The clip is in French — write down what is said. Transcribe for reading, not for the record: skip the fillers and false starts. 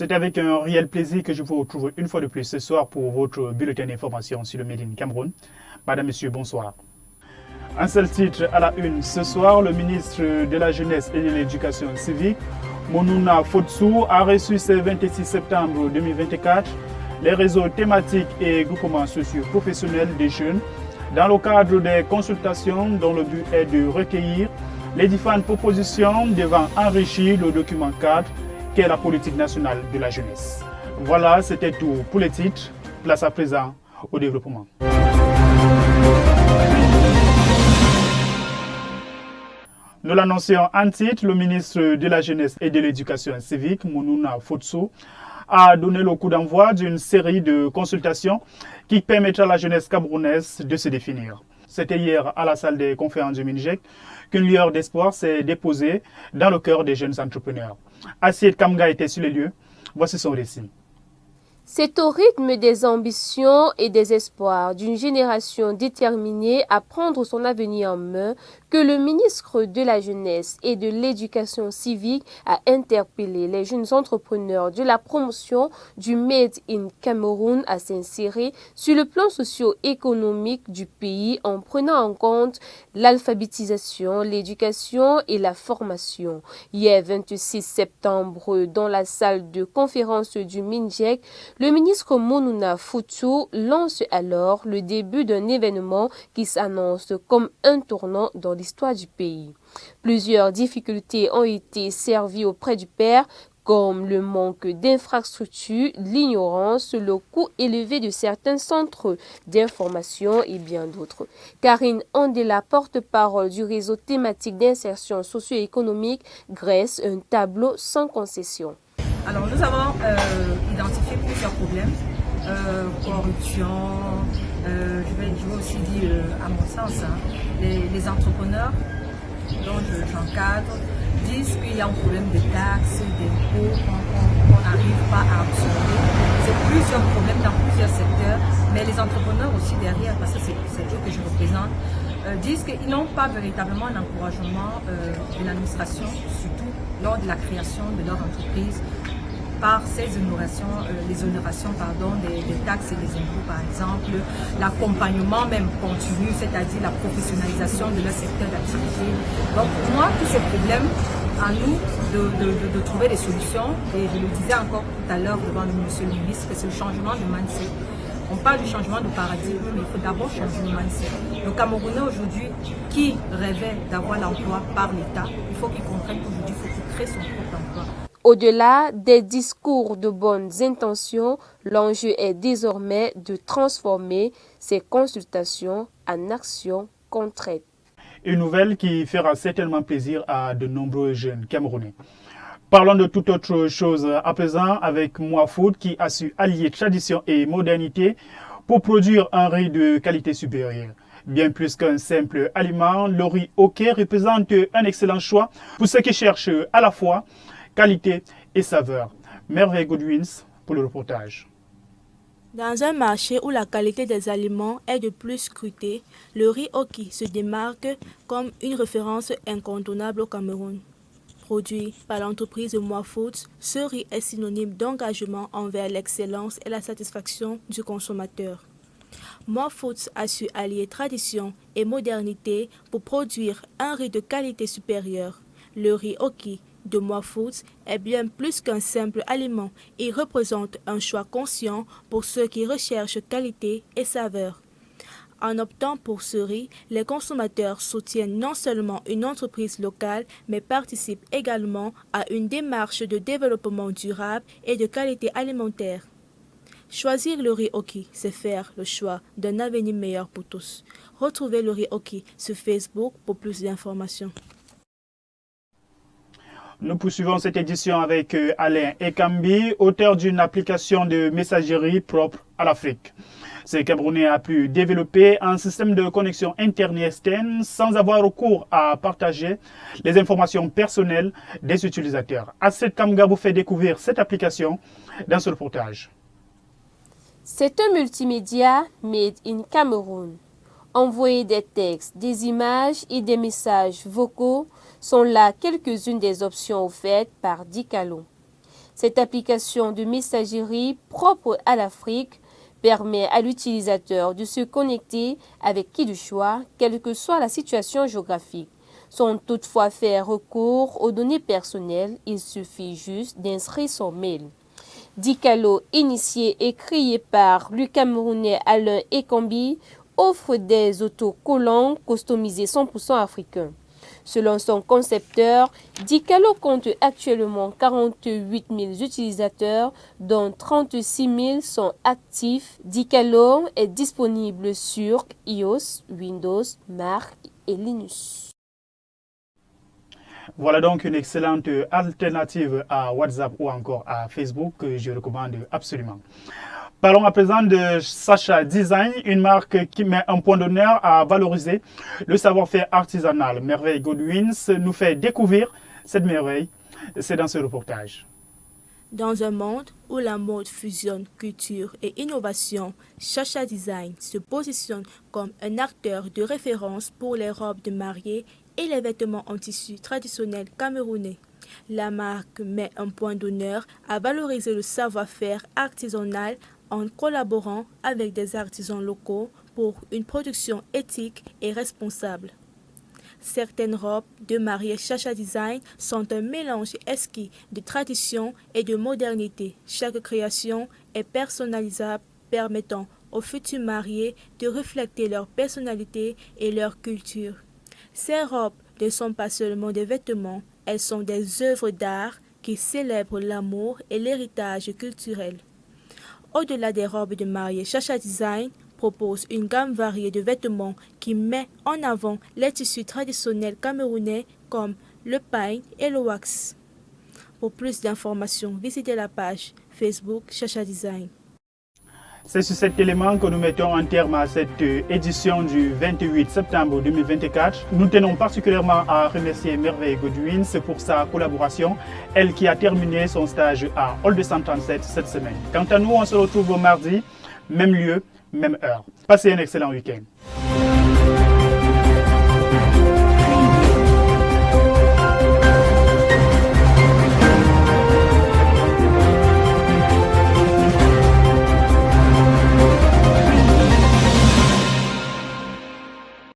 C'est avec un réel plaisir que je vous retrouve une fois de plus ce soir pour votre bulletin d'information sur le Made in Cameroun. Madame, Monsieur, bonsoir. Un seul titre à la une. Ce soir, le ministre de la Jeunesse et de l'Éducation civique, Monuna Fotsu, a reçu ce 26 septembre 2024 les réseaux thématiques et groupements sociaux professionnels des jeunes dans le cadre des consultations dont le but est de recueillir les différentes propositions devant enrichir le document cadre qu'est la politique nationale de la jeunesse. Voilà, c'était tout pour les titres. Place à présent au développement. Nous l'annoncions en titre, le ministre de la Jeunesse et de l'Éducation civique, Monuna Fotsu, a donné le coup d'envoi d'une série de consultations qui permettra à la jeunesse camerounaise de se définir. C'était hier à la salle des conférences du MINJEC qu'une lueur d'espoir s'est déposée dans le cœur des jeunes entrepreneurs. Assied Kamga était sur les lieux. Voici son récit. C'est au rythme des ambitions et des espoirs d'une génération déterminée à prendre son avenir en main que le ministre de la Jeunesse et de l'Éducation civique a interpellé les jeunes entrepreneurs de la promotion du Made in Cameroun à s'insérer sur le plan socio-économique du pays en prenant en compte l'alphabétisation, l'éducation et la formation. Hier 26 septembre, dans la salle de conférence du MINJEC, le ministre Monuna Fotsu lance alors le début d'un événement qui s'annonce comme un tournant dans l'histoire du pays. Plusieurs difficultés ont été servies auprès du père, comme le manque d'infrastructures, l'ignorance, le coût élevé de certains centres d'information et bien d'autres. Karine Andela, porte-parole du réseau thématique d'insertion socio-économique, dresse un tableau sans concession. Alors nous avons identifié plusieurs problèmes, corruption, je vais aussi dire à mon sens, les entrepreneurs dont j'encadre disent qu'il y a un problème de taxes, d'impôts qu'on n'arrive pas à absorber. C'est plusieurs problèmes dans plusieurs secteurs, mais les entrepreneurs aussi derrière, parce que c'est eux que je représente, disent qu'ils n'ont pas véritablement un encouragement de l'administration, surtout lors de la création de leur entreprise, par ces exonérations, des taxes et des impôts par exemple, l'accompagnement même continu, c'est-à-dire la professionnalisation de leur secteur d'activité. Donc pour moi, tous ces problèmes, à nous de trouver des solutions, et je le disais encore tout à l'heure devant monsieur le ministre, que c'est le changement de mindset. On parle du changement de paradigme, mais il faut d'abord changer le mindset. Le Camerounais aujourd'hui, qui rêvait d'avoir l'emploi par l'État, il faut qu'il comprenne qu'aujourd'hui, il faut qu'il crée son propre emploi. Au-delà des discours de bonnes intentions, l'enjeu est désormais de transformer ces consultations en actions concrètes. Une nouvelle qui fera certainement plaisir à de nombreux jeunes Camerounais. Parlons de toute autre chose à présent avec Moafood qui a su allier tradition et modernité pour produire un riz de qualité supérieure. Bien plus qu'un simple aliment, le riz OK représente un excellent choix pour ceux qui cherchent à la fois qualité et saveur. Merveille Goodwins pour le reportage. Dans un marché où la qualité des aliments est de plus scrutée, le riz Oki se démarque comme une référence incontournable au Cameroun. Produit par l'entreprise Moafood, ce riz est synonyme d'engagement envers l'excellence et la satisfaction du consommateur. Moafood a su allier tradition et modernité pour produire un riz de qualité supérieure. Le riz Oki de Moafood est bien plus qu'un simple aliment. Il représente un choix conscient pour ceux qui recherchent qualité et saveur. En optant pour ce riz, les consommateurs soutiennent non seulement une entreprise locale, mais participent également à une démarche de développement durable et de qualité alimentaire. Choisir le riz Oki, c'est faire le choix d'un avenir meilleur pour tous. Retrouvez le riz Oki sur Facebook pour plus d'informations. Nous poursuivons cette édition avec Alain Ekambi, auteur d'une application de messagerie propre à l'Afrique. Ce Camerounais a pu développer un système de connexion interne et externe sans avoir recours à partager les informations personnelles des utilisateurs. Assied Kamga vous fait découvrir cette application dans ce reportage. C'est un multimédia made in Cameroun. Envoyer des textes, des images et des messages vocaux sont là quelques-unes des options offertes par Dicalo. Cette application de messagerie propre à l'Afrique permet à l'utilisateur de se connecter avec qui de choix, quelle que soit la situation géographique. Sans toutefois faire recours aux données personnelles, il suffit juste d'inscrire son mail. Dicalo, initié et créé par le Camerounais Alain Ekambi, offre des autocollants customisés 100% africains. Selon son concepteur, Dicalo compte actuellement 48 000 utilisateurs, dont 36 000 sont actifs. Dicalo est disponible sur iOS, Windows, Mac et Linux. Voilà donc une excellente alternative à WhatsApp ou encore à Facebook que je recommande absolument. Parlons à présent de Sacha Design, une marque qui met un point d'honneur à valoriser le savoir-faire artisanal. Merveille Godwins nous fait découvrir cette merveille. C'est dans ce reportage. Dans un monde où la mode fusionne culture et innovation, Sacha Design se positionne comme un acteur de référence pour les robes de mariée et les vêtements en tissu traditionnels camerounais. La marque met un point d'honneur à valoriser le savoir-faire artisanal en collaborant avec des artisans locaux pour une production éthique et responsable. Certaines robes de mariée Sacha Design sont un mélange exquis de tradition et de modernité. Chaque création est personnalisable, permettant aux futurs mariés de refléter leur personnalité et leur culture. Ces robes ne sont pas seulement des vêtements, elles sont des œuvres d'art qui célèbrent l'amour et l'héritage culturel. Au-delà des robes de mariée, Sacha Design propose une gamme variée de vêtements qui met en avant les tissus traditionnels camerounais comme le pain et le wax. Pour plus d'informations, visitez la page Facebook Sacha Design. C'est sur cet élément que nous mettons un terme à cette édition du 28 septembre 2024. Nous tenons particulièrement à remercier Merveille Godwins pour sa collaboration, elle qui a terminé son stage à Hall 237 cette semaine. Quant à nous, on se retrouve au mardi, même lieu, même heure. Passez un excellent week-end.